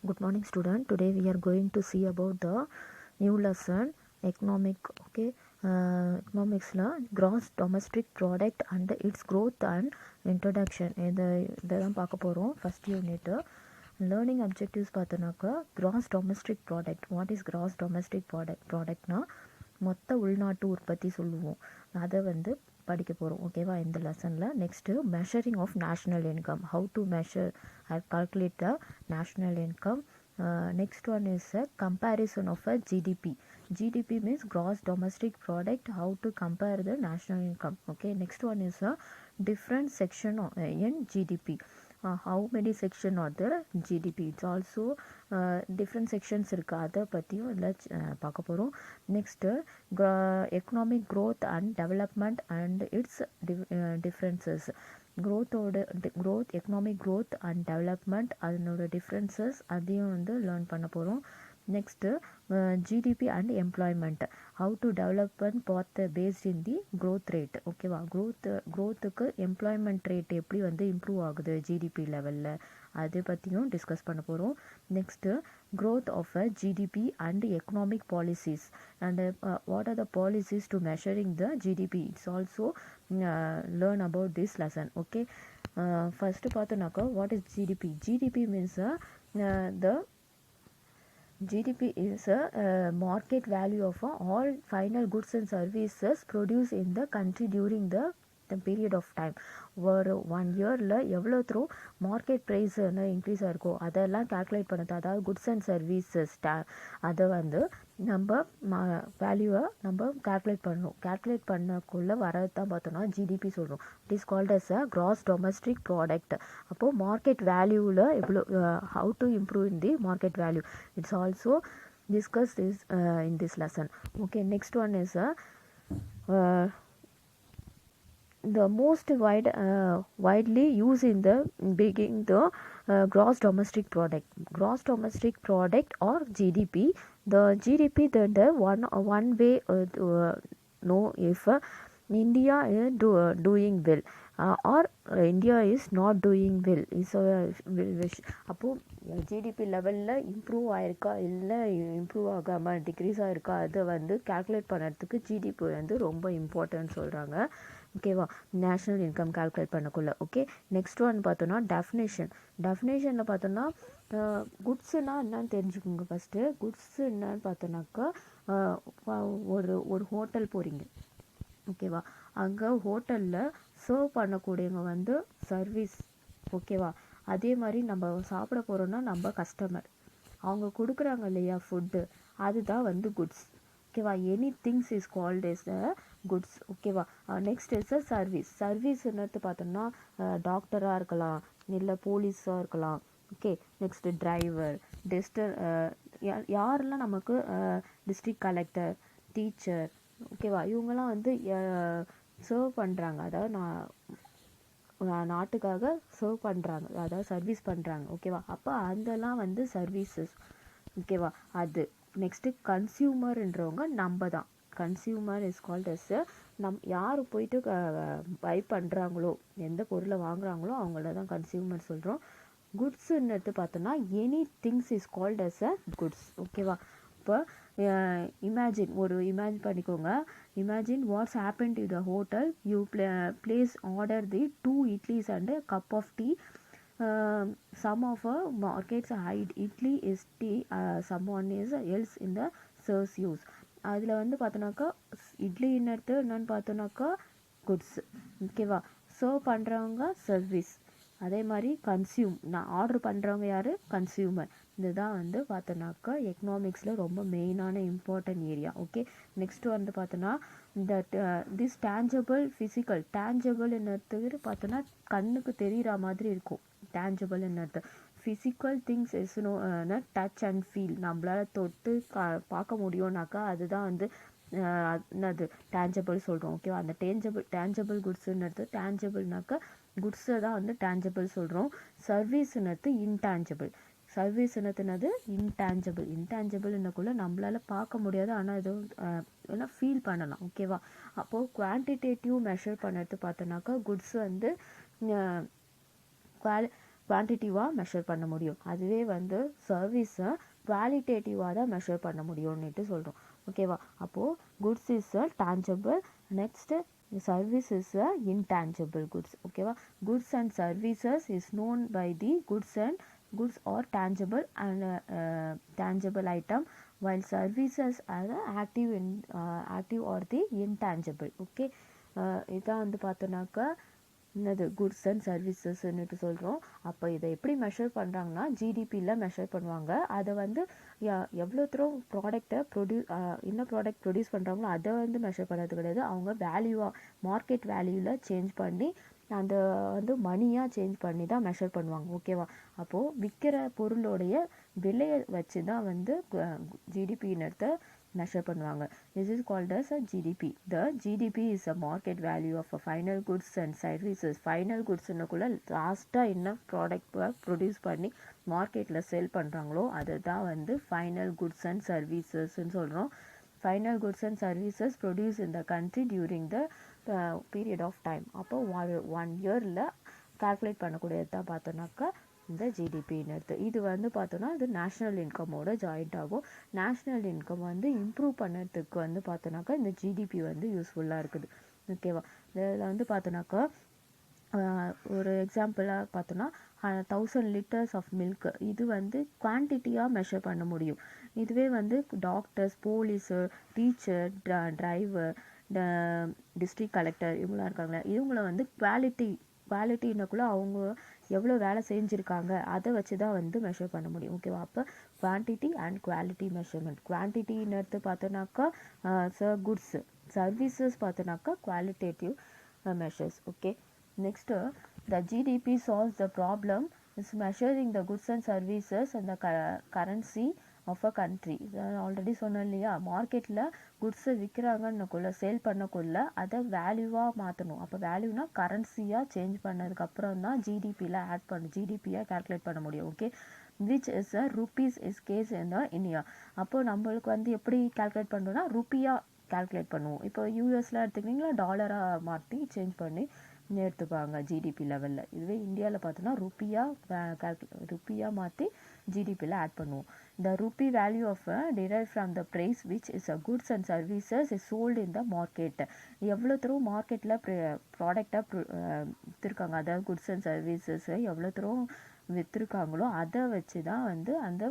Good morning, student. Today we are going to see about the new lesson economic. Okay, economics la gross domestic product and its growth and introduction. இதெல்லாம் பார்க்க போகிறோம். First unit learning objectives பார்த்தோன்னாக்கா gross domestic product. What is gross domestic ப்ராடக்ட்னா மொத்த உள்நாட்டு உற்பத்தி சொல்லுவோம். அதை வந்து படிக்க போகிறோம். ஓகேவா இந்த லெசனில். Next measuring of national income. How to measure or calculate the national income. Next one is a comparison of a GDP. GDP means gross domestic product. How to compare the national income. Okay. Next one is a different section in GDP. How many section are there GDP. It's also different sections இருக்கு. அதை பற்றியும் இதில் பார்க்க போகிறோம். Next economic growth and development and its differences. growth economic growth and development அதனோட differences அதையும் வந்து learn பண்ண போகிறோம். Next GDP and employment. How to development பார்த்து based in the growth rate. ஓகேவா growthக்கு எம்ப்ளாய்மெண்ட் ரேட் எப்படி வந்து இம்ப்ரூவ் ஆகுது ஜிடிபி லெவலில், அதை பற்றியும் டிஸ்கஸ் பண்ண போகிறோம். Next growth of a GDP and economic policies and what are the policies to measuring the GDP. It's also learn about this lesson. Okay. First பார்த்தோன்னாக்கா what is GDP. GDP means the GDP is a market value of all final goods and services produced in the country during the period of time. ஒரு 1 இயரில் எவ்வளோ through market price increase ஆகிருக்கோ அதெல்லாம் calculate பண்ணுறது. அதாவது goods and services அதை வந்து நம்ம வேல்யூவை நம்ம கேல்குலேட் பண்ணணும். கேல்குலேட் பண்ணக்குள்ளே வரது தான் பார்த்தோன்னா ஜிடிபி சொல்கிறோம். It is called as a gross domestic product. அப்போது மார்க்கெட் வேல்யூவில் எவ்வளோ how to improve in the market value. It's also discussed is in this lesson. Okay. Next one is the most widely used in the beginning the gross domestic product or GDP. The GDP the one way know if India is doing well or India is not doing well. is அப்போது GDP லெவலில் improve ஆயிருக்கா இல்லை improve ஆகாமல் degrees ஆயிருக்கா அதை வந்து calculate பண்ணுறதுக்கு GDP வந்து ரொம்ப இம்பார்ட்டன்ட் சொல்கிறாங்க. ஓகேவா நேஷ்னல் இன்கம் கால்குலேட் பண்ணக்குள்ள. ஓகே. நெக்ஸ்ட் ஒன் பார்த்தோன்னா டெஃபினேஷனில் பார்த்தோன்னா குட்ஸுன்னா என்னன்னு தெரிஞ்சுக்கோங்க. ஃபஸ்ட்டு குட்ஸ் என்னன்னு பார்த்தோன்னாக்கா ஒரு ஹோட்டல் போகிறீங்க. ஓகேவா அங்கே ஹோட்டலில் சர்வ் பண்ணக்கூடியவங்க வந்து சர்வீஸ். ஓகேவா அதே மாதிரி நம்ம சாப்பிட போகிறோன்னா நம்ம கஸ்டமர். அவங்க கொடுக்குறாங்க இல்லையா ஃபுட்டு, அதுதான் வந்து குட்ஸ். ஓகேவா any things is called S goods. ஓகேவா நெக்ஸ்ட் இஸ் அ சர்வீஸ்ன்னு பார்த்தோம்னா டாக்டராக இருக்கலாம், இல்லை போலீஸாக இருக்கலாம். ஓகே. நெக்ஸ்ட்டு டிரைவர், யாரெல்லாம் நமக்கு டிஸ்ட்ரிக்ட் கலெக்டர், டீச்சர். ஓகேவா இவங்கெல்லாம் வந்து சர்வ் பண்ணுறாங்க. அதாவது நாட்டுக்காக சர்வ் பண்ணுறாங்க, அதாவது சர்வீஸ் பண்ணுறாங்க. ஓகேவா அப்போ அதெல்லாம் வந்து சர்வீசஸ். ஓகேவா அது நெக்ஸ்ட்டு கன்சியூமர்ன்றவங்க நம்ம தான். கன்சியூமர் இஸ் கால்ட் எஸ் யார் போயிட்டு பை பண்ணுறாங்களோ, எந்த பொருளை வாங்குறாங்களோ அவங்கள தான் கன்சியூமர் சொல்கிறோம். குட்ஸுன்னு பார்த்தோன்னா any things is called as a goods. ஓகேவா இப்போ இமேஜின் பண்ணிக்கோங்க. Imagine what's happen to the hotel. You place order the 2 idlis and cup of tea. Some of markets hide idli is tea, someone is else in the serves use. அதில் வந்து பார்த்தோன்னாக்கா இட்லி என்னன்னு பார்த்தோன்னாக்கா goods. ஓகேவா serve பண்ணுறவங்க service. அதே மாதிரி நான் order பண்ணுறவங்க யார், கன்சியூமர். இதுதான் வந்து பார்த்தோன்னாக்கா எக்கனாமிக்ஸில் ரொம்ப மெயினான இம்பார்ட்டன்ட் ஏரியா. ஓகே. நெக்ஸ்ட் வந்து பார்த்தோன்னா இந்த திஸ் டேஞ்சபிள் ஃபிசிக்கல். டேஞ்சபிள் என்னத்துக்கு பார்த்தோன்னா கண்ணுக்கு தெரிகிற மாதிரி இருக்கும். டேஞ்சபிள் என்னது physical things as no touch and feel. நம்மளால் தொட்டு பார்க்க முடியும்னாக்கா அதுதான் வந்து என்னது டேஞ்சபிள் சொல்கிறோம். ஓகேவா அந்த டேஞ்சபிள் குட்ஸுன்றது டேஞ்சபிள்னாக்கா குட்ஸை தான் வந்து டேஞ்சபிள் சொல்கிறோம். சர்வீஸ்னது இன்டேஞ்சபிள். சர்வீஸ்னது இன்டேஞ்சபிள்னுக்குள்ளே நம்மளால் பார்க்க முடியாது, ஆனால் இது வேணால் ஃபீல் பண்ணலாம். ஓகேவா அப்போது குவான்டிடேட்டிவ் மெஷர் பண்ணுறது பார்த்தோன்னாக்கா குட்ஸ் வந்து குவான்டிட்டிவாக மெஷர் பண்ண முடியும். அதுவே வந்து சர்வீஸை குவாலிட்டேட்டிவாக தான் மெஷர் பண்ண முடியும்னுட்டு சொல்கிறோம். ஓகேவா? அப்போது goods is a tangible, next service is a intangible goods. ஓகேவா? Goods and services is known by the goods or tangible and tangible item, while services are the active or the intangible. Okay, இதான் வந்து பார்த்தோன்னாக்கா என்னது goods and சர்வீசஸ்ன்னுட்டு சொல்கிறோம். அப்போ இதை எப்படி measure பண்ணுறாங்கன்னா ஜிடிபியில் measure பண்ணுவாங்க. அதை வந்து எவ்வளோ தூரம் ப்ராடக்டை என்ன ப்ராடக்ட் ப்ரொடியூஸ் பண்ணுறாங்களோ அதை வந்து மெஷர் பண்ணுறது கிடையாது. அவங்க வேல்யூவாக மார்க்கெட் வேல்யூவில் சேஞ்ச் பண்ணி அந்த வந்து மணியாக சேஞ்ச் பண்ணி தான் மெஷர் பண்ணுவாங்க. ஓகேவா? அப்போது விற்கிற பொருளோடைய விலையை வச்சு தான் வந்து ஜிடிபின்னு measure பண்ணுவாங்க. This is called as a GDP. The GDP is a market value of a final goods and services. Final goods னுக்குள்ள லாஸ்ட்டாக என்ன ப்ராடக்ட் ப்ரொடியூஸ் பண்ணி மார்க்கெட்டில் சேல் பண்ணுறாங்களோ அதுதான் வந்து ஃபைனல் குட்ஸ் அண்ட் சர்வீசஸ்ன்னு சொல்கிறோம். Final goods and services produced in the country during the period of time. அப்போ 1 இயரில் கால்குலேட் பண்ணக்கூடியது தான் பார்த்தோன்னாக்கா இந்த ஜிடிபின்னு எடுத்து. இது வந்து பார்த்தோன்னா இது நேஷ்னல் இன்கமோட ஜாயிண்ட் ஆகும். நேஷ்னல் இன்கம் வந்து இம்ப்ரூவ் பண்ணுறதுக்கு வந்து பார்த்தோன்னாக்கா இந்த ஜிடிபி வந்து யூஸ்ஃபுல்லாக இருக்குது. ஓகேவா? இதில் வந்து பார்த்தோன்னாக்கா ஒரு எக்ஸாம்பிளாக பார்த்தோன்னா 1000 liters ஆஃப் மில்க், இது வந்து குவான்டிட்டியாக மெஷர் பண்ண முடியும். இதுவே வந்து doctors, police, teacher, driver, district collector இவங்களாம் இருக்காங்களே, இவங்கள வந்து குவாலிட்டின்னக்குள்ளே அவங்க எவ்வளோ வேலை செஞ்சுருக்காங்க அதை வச்சு தான் வந்து மெஷர் பண்ண முடியும். ஓகேவா? அப்போ குவான்டிட்டி அண்ட் குவாலிட்டி மெஷர்மெண்ட். குவான்டிட்டின்னு எடுத்து பார்த்தோன்னாக்கா குட்ஸ், சர்வீசஸ் பார்த்தோன்னாக்கா qualitative measures. Okay, next the GDP solves the problem is measuring the goods and services and the currency of a country. Already சொன்னேன் இல்லையா, மார்க்கெட்டில் குட்ஸை விற்கிறாங்கன்னுக்குள்ள சேல் பண்ணக்குள்ள அதை வேல்யூவாக மாற்றணும். அப்போ வேல்யூனா கரன்சியாக சேஞ்ச் பண்ணதுக்கப்புறம் தான் ஜிடிபியாக கால்குலேட் பண்ண முடியும். Okay, which is a rupees is case in India. அப்போது நம்மளுக்கு வந்து எப்படி கால்குலேட் பண்ணுறோன்னா ருப்பியாக கால்குலேட் பண்ணுவோம். இப்போ யூஎஸில் எடுத்துக்கிட்டிங்களா டாலராக மாற்றி சேஞ்ச் பண்ணி எடுத்துப்பாங்க ஜிடிபி லெவலில். இதுவே இந்தியாவில் பார்த்தோன்னா ருப்பியாக மாற்றி ஜிடிபியில் ஆட் பண்ணுவோம். The rupee value of derived from the price which is a goods and services is sold in the market. எவ்வளோ தூரம் மார்க்கெட்டில் ப்ராடக்டாக விற்றுருக்காங்க, அதாவது குட்ஸ் அண்ட் சர்வீசஸ் எவ்வளோ தூரம் விற்றுருக்காங்களோ அதை வச்சு தான் வந்து அந்த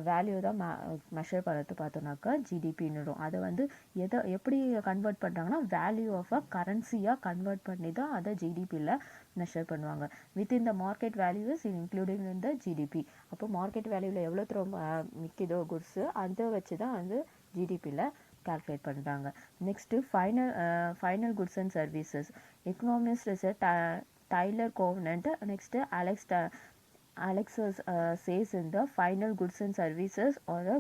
வேல்யூ தான் மெஷர் பண்ணுறது பார்த்தோன்னாக்கா ஜிடிபின்னுடும். அதை வந்து எப்படி கன்வெர்ட் பண்ணுறாங்கன்னா வேல்யூ ஆஃப் அ கரன்சியாக கன்வெர்ட் பண்ணி தான் அதை ஜிடிபியில் மெஷர் பண்ணுவாங்க. Within the market values including in the GDP. அப்போ மார்க்கெட் வேல்யூவில் எவ்வளோ தூரம் விற்கிதோ குட்ஸு அதை வச்சு தான் வந்து ஜிடிபியில் கால்குலேட் பண்ணுறாங்க. Next final goods and services. Economist Tyler Cowen next Alexis says in the final goods and services or the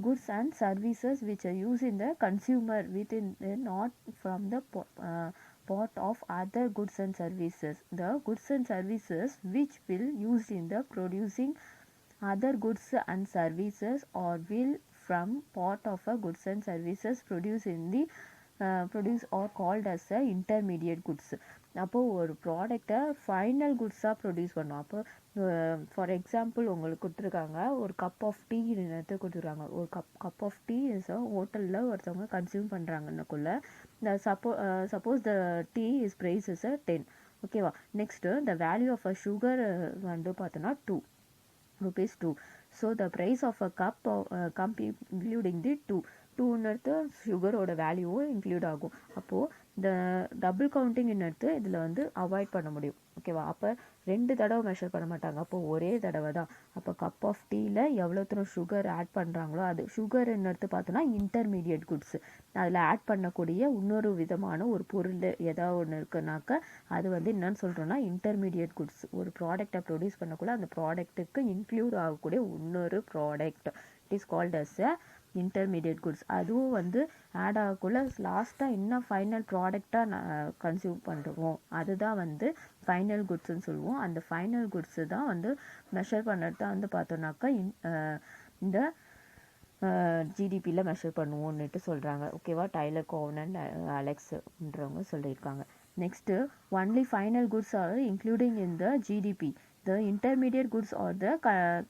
goods and services which are used in the consumer within not from the part of other goods and services. The goods and services which will used in the producing other goods and services or will from part of a goods and services produced in the produce or called as a intermediate goods. அப்போது ஒரு ப்ராடக்டை final குட்ஸாக produce பண்ணோம். அப்போ for example உங்களுக்கு கொடுத்துருக்காங்க ஒரு cup of tea எடுத்து கொடுத்துருக்காங்க. ஒரு கப் ஆஃப் டீ இஸ் ஹோட்டலில் ஒருத்தவங்க கன்சியூம் பண்ணுறாங்கன்னுக்குள்ள suppose the tea is price is 10. ஓகேவா? Next the value of a sugar வந்து பார்த்தோன்னா 2 rupees 2. So the price of a cup including the 2ன்னு சுகரோட வேல்யூவும் இன்க்ளூட் ஆகும். அப்போது இந்த டபுள் கவுண்டிங் எடுத்து இதில் வந்து அவாய்ட் பண்ண முடியும். ஓகேவா? அப்போ 2 தடவை மெஷர் பண்ண மாட்டாங்க, அப்போது ஒரே தடவை தான். அப்போ கப் ஆஃப் டீயில் எவ்வளோ தூரம் சுகர் ஆட் பண்ணுறாங்களோ அது சுகர் எடுத்து பார்த்தோன்னா இன்டர்மீடியட் குட்ஸ். அதில் ஆட் பண்ணக்கூடிய இன்னொரு விதமான ஒரு பொருள் ஏதாவது ஒன்று இருக்குனாக்கா அது வந்து என்னன்னு சொல்கிறோன்னா இன்டர்மீடியட் குட்ஸ். ஒரு ப்ராடக்டை ப்ரொடியூஸ் பண்ணக்குள்ள அந்த ப்ராடக்ட்டுக்கு இன்க்ளூட் ஆகக்கூடிய இன்னொரு product it is called as a intermediate goods. அதுவும் வந்து ஆட் ஆகக்குள்ள லாஸ்ட்டாக என்ன ஃபைனல் ப்ராடக்டாக கன்சியூம் பண்ணுறோம் அதுதான் வந்து ஃபைனல் குட்ஸ்ன்னு சொல்லுவோம். அந்த ஃபைனல் குட்ஸு தான் வந்து மெஷர் பண்ணுறது தான் வந்து பார்த்தோன்னாக்கா இந்த ஜிடிபியில் மெஷர் பண்ணுவோன்னுட்டு சொல்கிறாங்க. ஓகேவா? டைலர் கோவனன்ட் அலெக்ஸ்ன்றவங்க சொல்லியிருக்காங்க. Next only final goods are including in the GDP. the intermediate goods or the